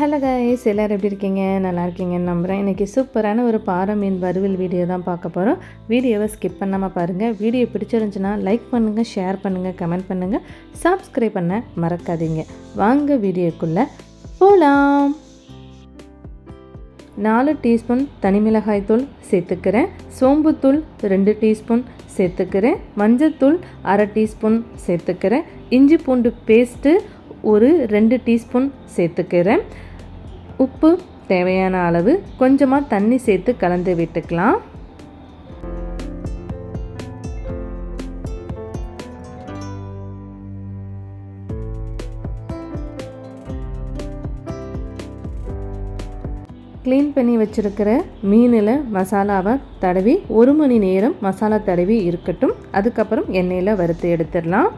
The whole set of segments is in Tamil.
ஹலோ கைஸ், எல்லோரும் எப்படி இருக்கீங்க? நல்லா இருக்கீங்கன்னு நம்புகிறேன். இன்றைக்கி சூப்பரான ஒரு பாறை மீன் வறுவல் வீடியோ தான் பார்க்க போகிறோம். வீடியோவை ஸ்கிப் பண்ணாமல் பாருங்கள். வீடியோ பிடிச்சிருந்துச்சுன்னா லைக் பண்ணுங்கள், ஷேர் பண்ணுங்கள், கமெண்ட் பண்ணுங்கள், சப்ஸ்கிரைப் பண்ண மறக்காதீங்க. வாங்க வீடியோக்குள்ளே போகலாம். 4 டீஸ்பூன் தனிமிளகாய் தூள் சேர்த்துக்கிறேன். சோம்புத்தூள் 2 டீஸ்பூன் சேர்த்துக்கிறேன். மஞ்சத்தூள் 1/2 டீஸ்பூன் சேர்த்துக்கிறேன். இஞ்சி பூண்டு பேஸ்ட்டு ஒரு 2 டீஸ்பூன் சேர்த்துக்கிறேன். உப்பு தேவையான அளவு, கொஞ்சமாக தண்ணி சேர்த்து கலந்து விட்டுக்கலாம். க்ளீன் பண்ணி வச்சுருக்கிற மீனில் மசாலாவை தடவி 1 மணி நேரம் மசாலா தடவி இருக்கட்டும். அதுக்கப்புறம் எண்ணெயில் வறுத்து எடுத்துடலாம்.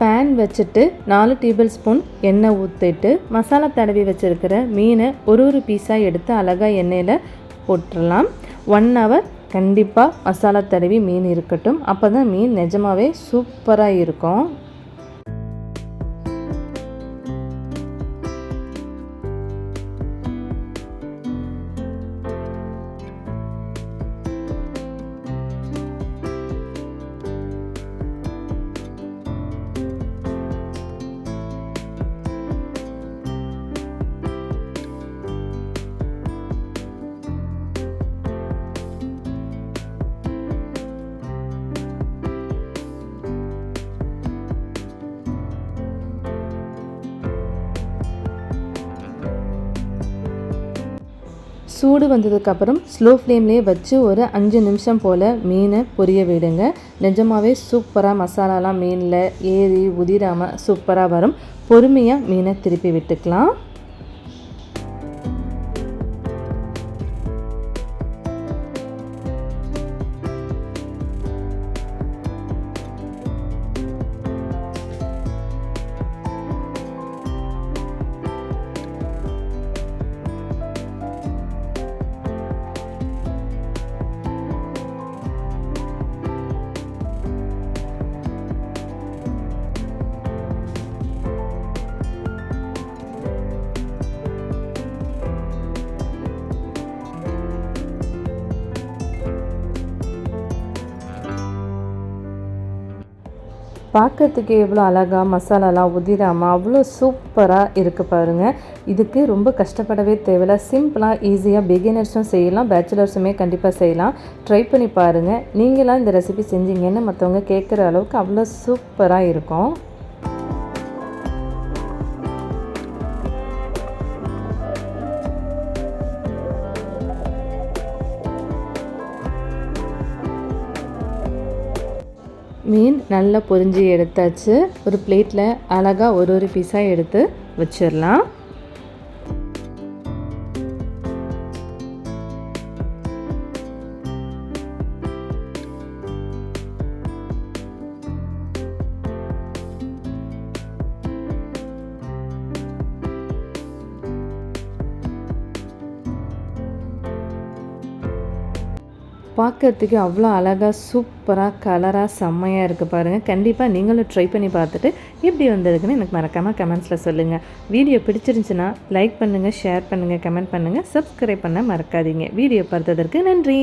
பேன் வச்சுட்டு 4 டேபிள் ஸ்பூன் எண்ணெய் ஊற்றிட்டு மசாலா தடவி வச்சுருக்கிற மீனை ஒரு பீஸாக எடுத்து அழகாக எண்ணெயில் போட்டுடலாம். 1 ஹவர் கண்டிப்பாக மசாலா தடவி மீன் இருக்கட்டும். அப்போ தான் மீன் நிஜமாகவே சூப்பராக இருக்கும். சூடு வந்ததுக்கப்புறம் ஸ்லோ ஃப்ளேம்லேயே வச்சு ஒரு 5 நிமிஷம் போல் மீனை பொரிய விடுங்க. நிஜமாகவே சூப்பராக மசாலாலாம் மீனில் ஏறி உதிராமல் சூப்பராக வரும். பொறுமையாக மீனை திருப்பி விட்டுக்கலாம். பார்க்கறதுக்கு எவ்வளோ அழகாக மசாலாலாம் உதிராமல் அவ்வளோ சூப்பராக இருக்குது பாருங்கள். இதுக்கு ரொம்ப கஷ்டப்படவே தேவையில்ல. சிம்பிளாக ஈஸியாக பிகினர்ஸும் செய்யலாம், பேச்சுலர்ஸுமே கண்டிப்பாக செய்யலாம். ட்ரை பண்ணி பாருங்கள். நீங்களாம் இந்த ரெசிபி செஞ்சீங்கன்னு மற்றவங்க கேட்குற அளவுக்கு அவ்வளோ சூப்பராக இருக்கும். மீன் நல்லா பொரிஞ்சு எடுத்தாச்சு. ஒரு பிளேட்டில் அழகாக ஒரு பீஸாக எடுத்து வச்சிடலாம். பார்க்கறதுக்கு அவ்வளோ அழகாக சூப்பராக கலராக செம்மையாக இருக்குது பாருங்கள். கண்டிப்பாக நீங்களும் ட்ரை பண்ணி பார்த்துட்டு எப்படி வந்திருக்குன்னு எனக்கு மறக்காமல் கமெண்ட்ஸில் சொல்லுங்கள். வீடியோ பிடிச்சிருந்துச்சுன்னா லைக் பண்ணுங்கள், ஷேர் பண்ணுங்கள், கமெண்ட் பண்ணுங்கள், சப்ஸ்கிரைப் பண்ண மறக்காதீங்க. வீடியோ பார்த்ததற்கு நன்றி.